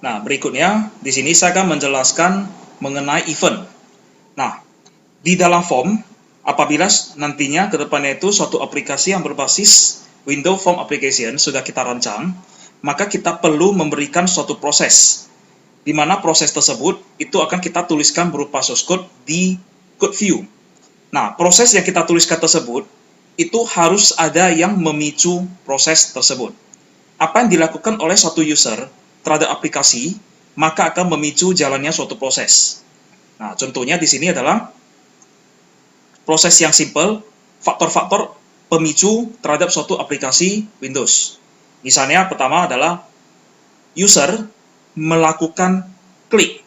Nah, berikutnya di sini saya akan menjelaskan mengenai event. Nah, di dalam form, apabila nantinya ke depannya itu suatu aplikasi yang berbasis Windows Form Application sudah kita rancang, maka kita perlu memberikan suatu proses, di mana proses tersebut itu akan kita tuliskan berupa source code di code view. Nah, proses yang kita tuliskan tersebut itu harus ada yang memicu proses tersebut. Apa yang dilakukan oleh suatu user terhadap aplikasi, maka akan memicu jalannya suatu proses. Nah, contohnya di sini adalah proses yang simple, faktor-faktor pemicu terhadap suatu aplikasi Windows. Misalnya, pertama adalah user melakukan klik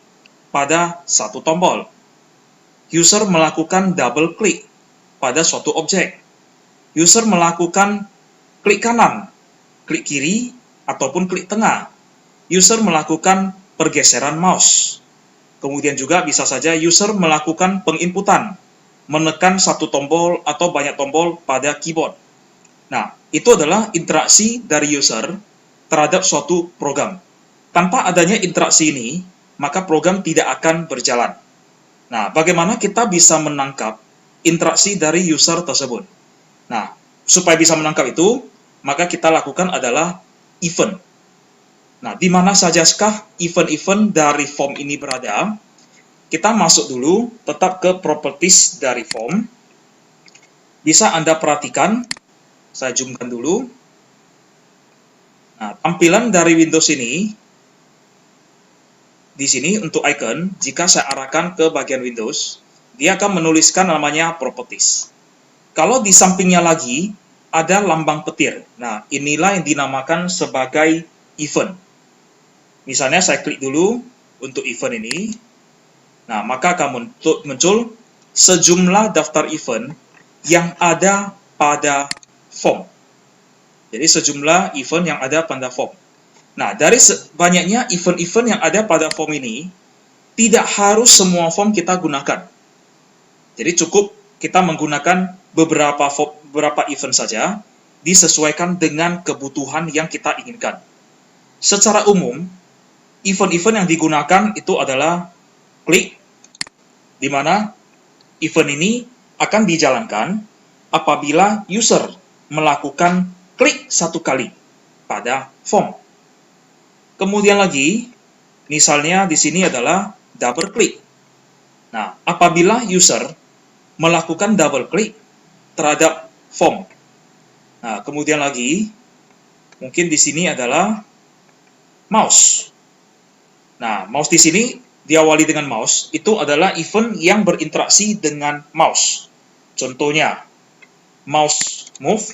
pada satu tombol. User melakukan double klik pada suatu objek. User melakukan klik kanan, klik kiri, ataupun klik tengah. User melakukan pergeseran mouse. Kemudian juga bisa saja user melakukan penginputan, menekan satu tombol atau banyak tombol pada keyboard. Nah, itu adalah interaksi dari user terhadap suatu program. Tanpa adanya interaksi ini, maka program tidak akan berjalan. Nah, bagaimana kita bisa menangkap interaksi dari user tersebut? Nah, supaya bisa menangkap itu, maka kita lakukan adalah event. Nah, di mana sajakah event-event dari form ini berada? Kita masuk dulu tetap ke properties dari form. Bisa Anda perhatikan, saya zoomkan dulu. Nah, tampilan dari Windows ini, di sini untuk icon, jika saya arahkan ke bagian Windows, dia akan menuliskan namanya properties. Kalau di sampingnya lagi, ada lambang petir. Nah, inilah yang dinamakan sebagai event. Misalnya saya klik dulu untuk event ini. Nah, maka akan muncul sejumlah daftar event yang ada pada form. Jadi sejumlah event yang ada pada form. Nah, dari banyaknya event-event yang ada pada form ini, tidak harus semua form kita gunakan. Jadi cukup kita menggunakan beberapa event saja, disesuaikan dengan kebutuhan yang kita inginkan. Secara umum, event-event yang digunakan itu adalah klik, di mana event ini akan dijalankan apabila user melakukan klik satu kali pada form. Kemudian lagi, misalnya di sini adalah double klik. Nah, apabila user melakukan double klik terhadap form. Nah, kemudian lagi, mungkin di sini adalah mouse. Nah, mouse di sini diawali dengan mouse, itu adalah event yang berinteraksi dengan mouse. Contohnya, mouse move,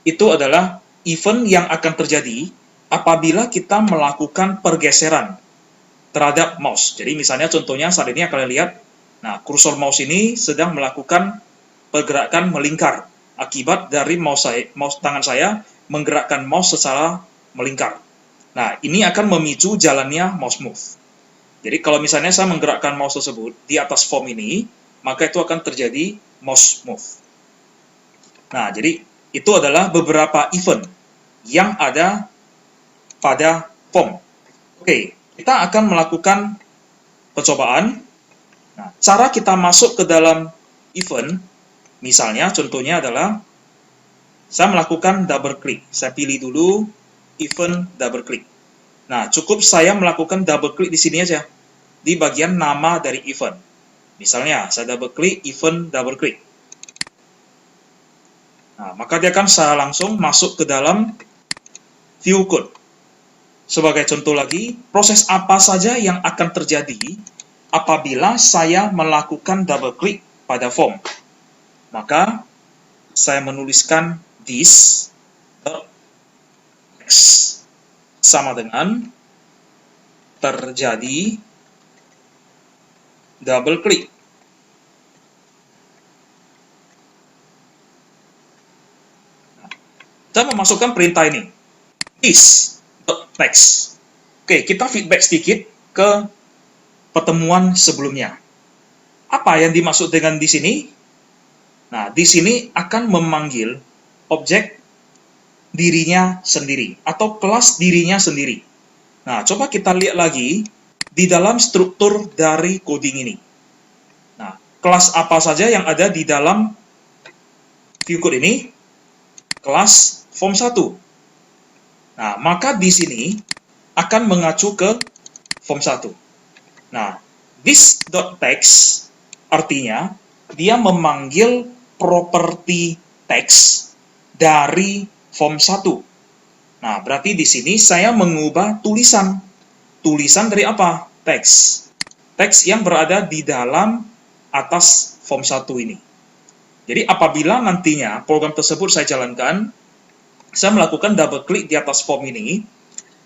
itu adalah event yang akan terjadi apabila kita melakukan pergeseran terhadap mouse. Jadi misalnya contohnya saat ini kalian lihat, nah kursor mouse ini sedang melakukan pergerakan melingkar akibat dari mouse tangan saya menggerakkan mouse secara melingkar. Nah, ini akan memicu jalannya mouse move. Jadi kalau misalnya saya menggerakkan mouse tersebut di atas form ini, maka itu akan terjadi mouse move. Nah, jadi itu adalah beberapa event yang ada pada form. Oke, kita akan melakukan percobaan. Nah, cara kita masuk ke dalam event, misalnya contohnya adalah saya melakukan double click. Saya pilih dulu event double click. Nah, cukup saya melakukan double click di sini aja, di bagian nama dari event. Misalnya, saya double click event double click. Nah, maka dia akan saya langsung masuk ke dalam view code. Sebagai contoh lagi, proses apa saja yang akan terjadi apabila saya melakukan double click pada form. Maka, saya menuliskan this text sama dengan terjadi double click. Saya memasukkan perintah ini, this.text. Oke, kita feedback sedikit ke pertemuan sebelumnya. Apa yang dimaksud dengan di sini? Nah, di sini akan memanggil objek dirinya sendiri atau kelas dirinya sendiri. Nah, coba kita lihat lagi di dalam struktur dari coding ini. Nah, kelas apa saja yang ada di dalam view code ini? Kelas form 1. Nah, maka di sini akan mengacu ke form 1. Nah, this.text artinya dia memanggil properti teks dari form 1. Nah, berarti di sini saya mengubah tulisan. Tulisan dari apa? Teks. Teks yang berada di dalam atas form 1 ini. Jadi apabila nantinya program tersebut saya jalankan, saya melakukan double klik di atas form ini,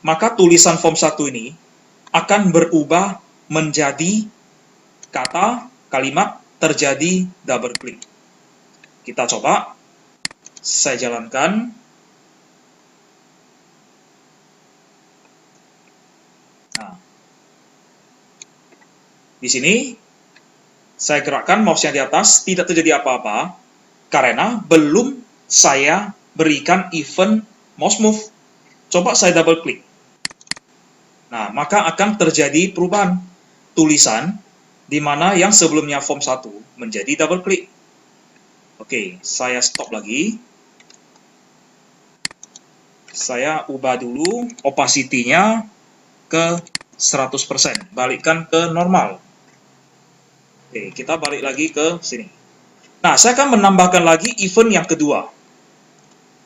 maka tulisan form 1 ini akan berubah menjadi kata, kalimat, terjadi double klik. Kita coba, saya jalankan. Nah, di sini saya gerakkan mouse-nya di atas, tidak terjadi apa-apa, karena belum saya berikan event mouse move. Coba saya double klik. Nah, maka akan terjadi perubahan tulisan, di mana yang sebelumnya form 1 menjadi double klik. Oke, saya stop lagi. Saya ubah dulu opacity-nya ke 100%, balikkan ke normal. Oke, kita balik lagi ke sini. Nah, saya akan menambahkan lagi event yang kedua.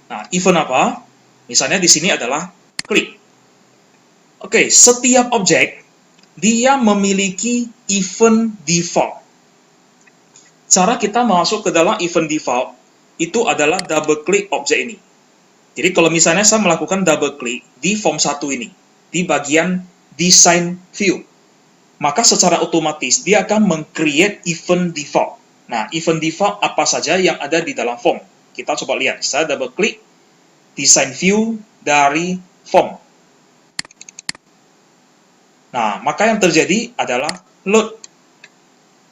Nah, event apa? Misalnya di sini adalah klik. Oke, setiap objek dia memiliki event default. Cara kita masuk ke dalam event default itu adalah double klik objek ini. Jadi kalau misalnya saya melakukan double klik di form 1 ini, di bagian design view, maka secara otomatis dia akan meng-create event default. Nah, event default apa saja yang ada di dalam form? Kita coba lihat. Saya double klik design view dari form. Nah, maka yang terjadi adalah load.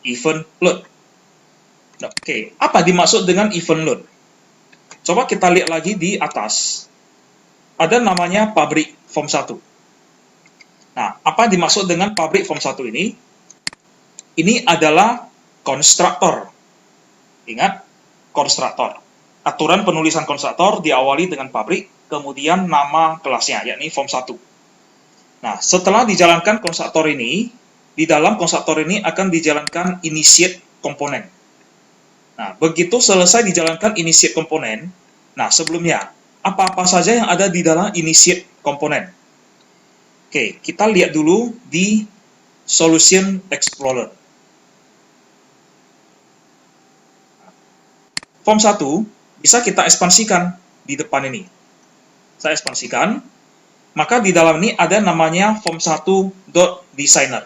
Event load. Oke, apa dimaksud dengan event load? Coba kita lihat lagi di atas. Ada namanya pabrik form 1. Nah, apa dimaksud dengan pabrik form 1 ini? Ini adalah konstruktor. Ingat, konstruktor. Aturan penulisan konstruktor diawali dengan pabrik, kemudian nama kelasnya, yakni form 1. Nah, setelah dijalankan konstruktor ini, di dalam konstruktor ini akan dijalankan initiate komponen. Nah, begitu selesai dijalankan initiate komponen, nah sebelumnya, apa-apa saja yang ada di dalam initiate komponen? Oke, kita lihat dulu di Solution Explorer. Form 1 bisa kita ekspansikan di depan ini. Saya ekspansikan, maka di dalam ini ada namanya form1.designer.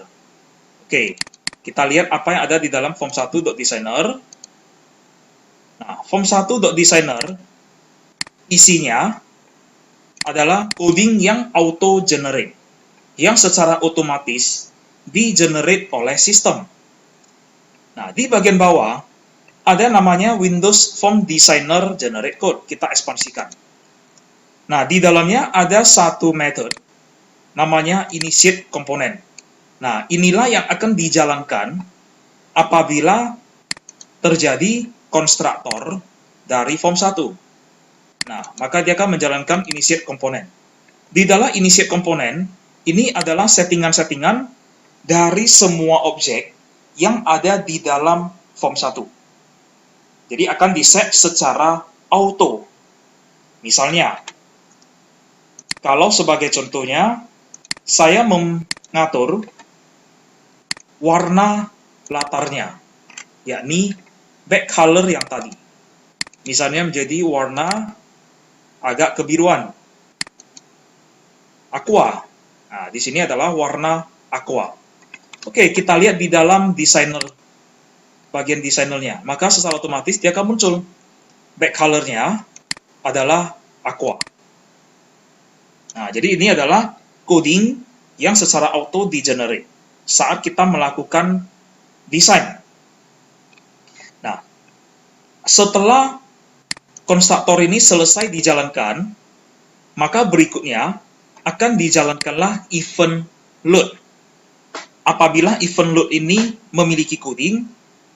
Oke, kita lihat apa yang ada di dalam form1.designer. Nah, form1.designer isinya adalah coding yang auto-generate, yang secara otomatis di-generate oleh sistem. Nah, di bagian bawah ada namanya Windows Form Designer Generate Code. Kita ekspansikan. Nah, di dalamnya ada satu method namanya initiate component. Nah, inilah yang akan dijalankan apabila terjadi konstruktor dari form 1. Nah, maka dia akan menjalankan initiate component. Di dalam initiate component, ini adalah settingan-settingan dari semua objek yang ada di dalam form 1. Jadi akan diset secara auto. Misalnya, kalau sebagai contohnya, saya mengatur warna latarnya, yakni back color yang tadi. Misalnya menjadi warna agak kebiruan, aqua. Nah, di sini adalah warna aqua. Oke, kita lihat di dalam designer, bagian desainernya. Maka secara otomatis dia akan muncul. Back color-nya adalah aqua. Nah, jadi ini adalah coding yang secara auto di-generate saat kita melakukan desain. Nah, setelah konstruktor ini selesai dijalankan, maka berikutnya akan dijalankanlah event load. Apabila event load ini memiliki coding,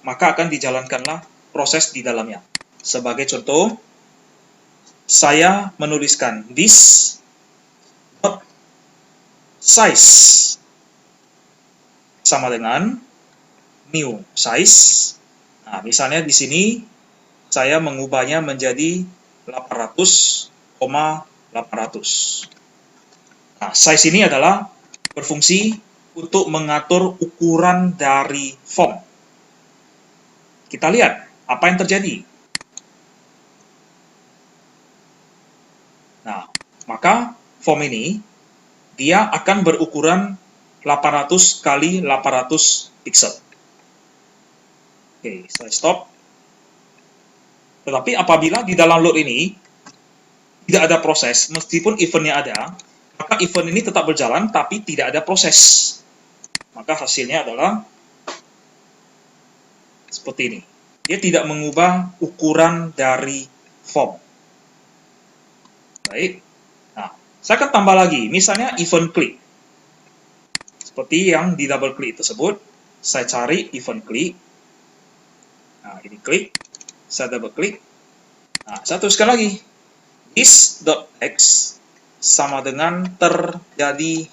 maka akan dijalankanlah proses di dalamnya. Sebagai contoh, saya menuliskan this dot size sama dengan new size. Nah, misalnya di sini saya mengubahnya menjadi 800,800. Nah, size ini adalah berfungsi untuk mengatur ukuran dari form. Kita lihat apa yang terjadi. Nah, maka form ini dia akan berukuran 800 kali 800 pixel. Oke, saya stop. Tetapi apabila di dalam load ini tidak ada proses, meskipun eventnya ada, maka event ini tetap berjalan, tapi tidak ada proses. Maka hasilnya adalah seperti ini. Dia tidak mengubah ukuran dari form. Baik. Nah, saya akan tambah lagi. Misalnya event click. Seperti yang di double click tersebut, saya cari event click. Nah, ini klik. Saya double klik. Nah, saya tuliskan lagi. This.x sama dengan terjadi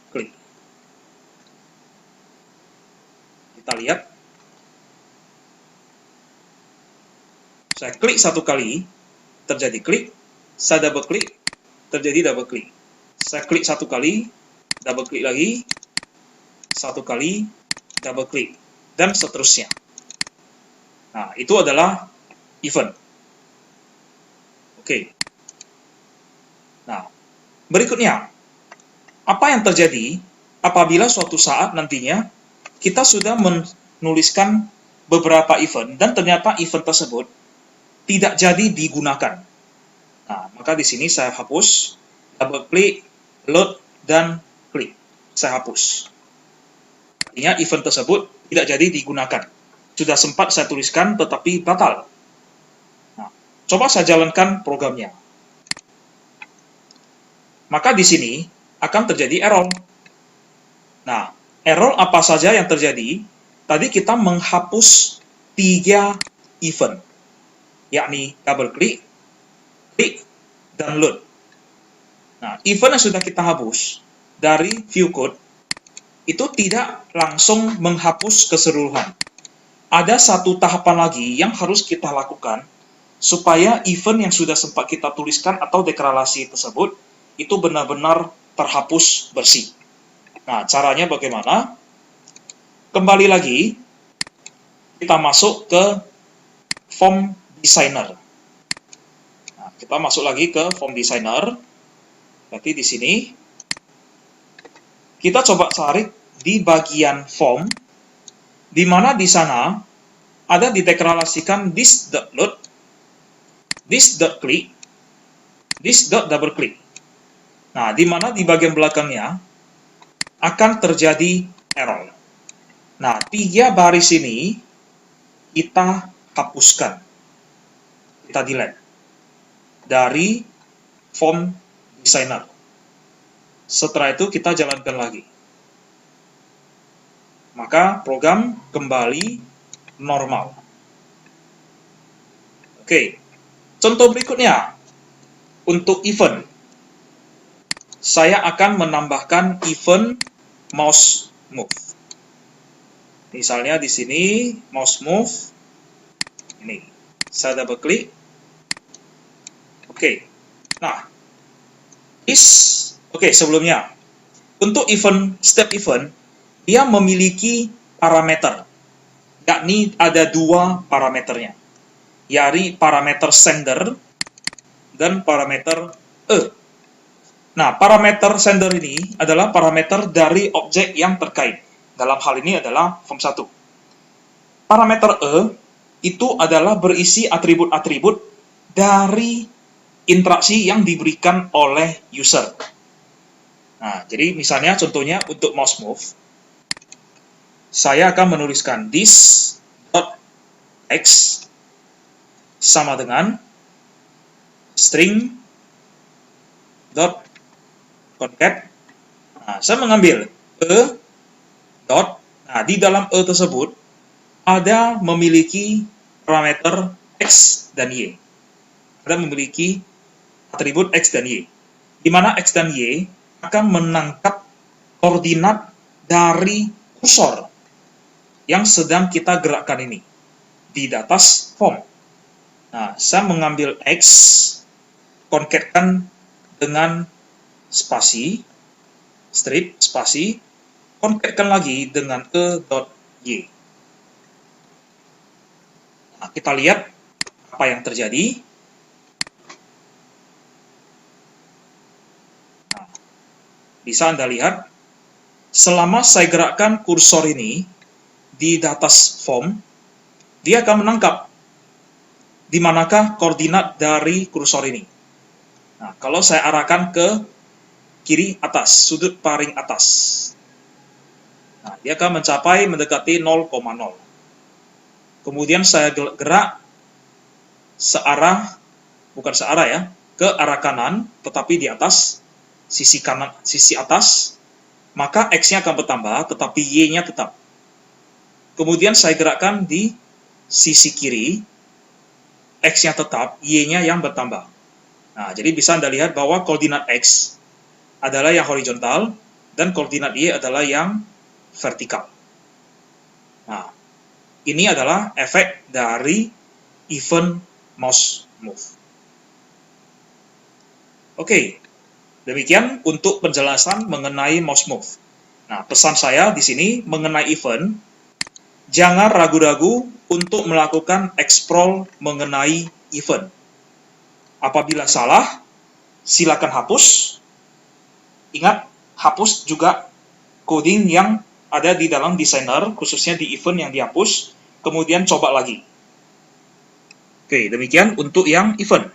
klik. Kita lihat. Saya klik satu kali, terjadi klik. Saya double klik, terjadi double klik. Saya klik satu kali, double klik lagi. Satu kali, double klik. Dan seterusnya. Nah, itu adalah event. Oke. Nah, berikutnya, apa yang terjadi apabila suatu saat nantinya kita sudah menuliskan beberapa event dan ternyata event tersebut tidak jadi digunakan. Nah, maka di sini saya hapus, double klik, load, dan klik. Saya hapus. Artinya event tersebut tidak jadi digunakan. Sudah sempat saya tuliskan tetapi batal. Nah, coba saya jalankan programnya. Maka di sini akan terjadi error. Nah, error apa saja yang terjadi? Tadi kita menghapus 3 event, yakni double klik, klik, dan load. Nah, event yang sudah kita hapus dari view code itu tidak langsung menghapus keseluruhan. Ada satu tahapan lagi yang harus kita lakukan supaya event yang sudah sempat kita tuliskan atau deklarasi tersebut itu benar-benar terhapus bersih. Nah, caranya bagaimana? Kembali lagi, kita masuk ke form designer. Nah, kita masuk lagi ke form designer. Berarti di sini kita coba cari di bagian form, di mana di sana ada dideklarasikan this.load, this.click, this.double click. Nah, di mana di bagian belakangnya akan terjadi error. Nah, 3 baris ini kita hapuskan. Kita delete dari form designer. Setelah itu kita jalankan lagi. Maka program kembali normal. Oke, contoh berikutnya. Untuk event, saya akan menambahkan event mouse move. Misalnya di sini mouse move, ini saya double klik. Oke, nah, sebelumnya untuk event step event dia memiliki parameter, yakni ada 2 parameternya, yakni parameter sender dan parameter E. Nah, parameter sender ini adalah parameter dari objek yang terkait. Dalam hal ini adalah form 1. Parameter E itu adalah berisi atribut-atribut dari interaksi yang diberikan oleh user. Nah, jadi misalnya contohnya untuk mouse move, saya akan menuliskan this.x sama dengan string concat. Nah, saya mengambil E dot. Nah, di dalam E tersebut ada memiliki parameter X dan Y. Ada memiliki atribut X dan Y. Di mana X dan Y akan menangkap koordinat dari kursor yang sedang kita gerakkan ini di datas form. Nah, saya mengambil X, concatkan dengan spasi, strip, spasi, concatkan lagi dengan E.Y. Nah, kita lihat apa yang terjadi. Nah, bisa Anda lihat, selama saya gerakkan kursor ini di datas form, dia akan menangkap di manakah koordinat dari kursor ini. Nah, kalau saya arahkan ke kiri atas, sudut paling atas, nah, dia akan mencapai mendekati 0,0. Kemudian saya gerak searah, bukan searah ya, ke arah kanan, tetapi di atas, sisi kanan, sisi atas, maka X-nya akan bertambah, tetapi Y-nya tetap. Kemudian saya gerakkan di sisi kiri, X-nya tetap, Y-nya yang bertambah. Nah, jadi bisa Anda lihat bahwa koordinat X adalah yang horizontal, dan koordinat Y adalah yang vertikal. Nah, ini adalah efek dari event mouse move. Oke, demikian untuk penjelasan mengenai mouse move. Nah, pesan saya di sini mengenai event, jangan ragu-ragu untuk melakukan explore mengenai event. Apabila salah, silakan hapus. Ingat, hapus juga coding yang ada di dalam designer, khususnya di event yang dihapus, kemudian coba lagi. Oke, demikian untuk yang event.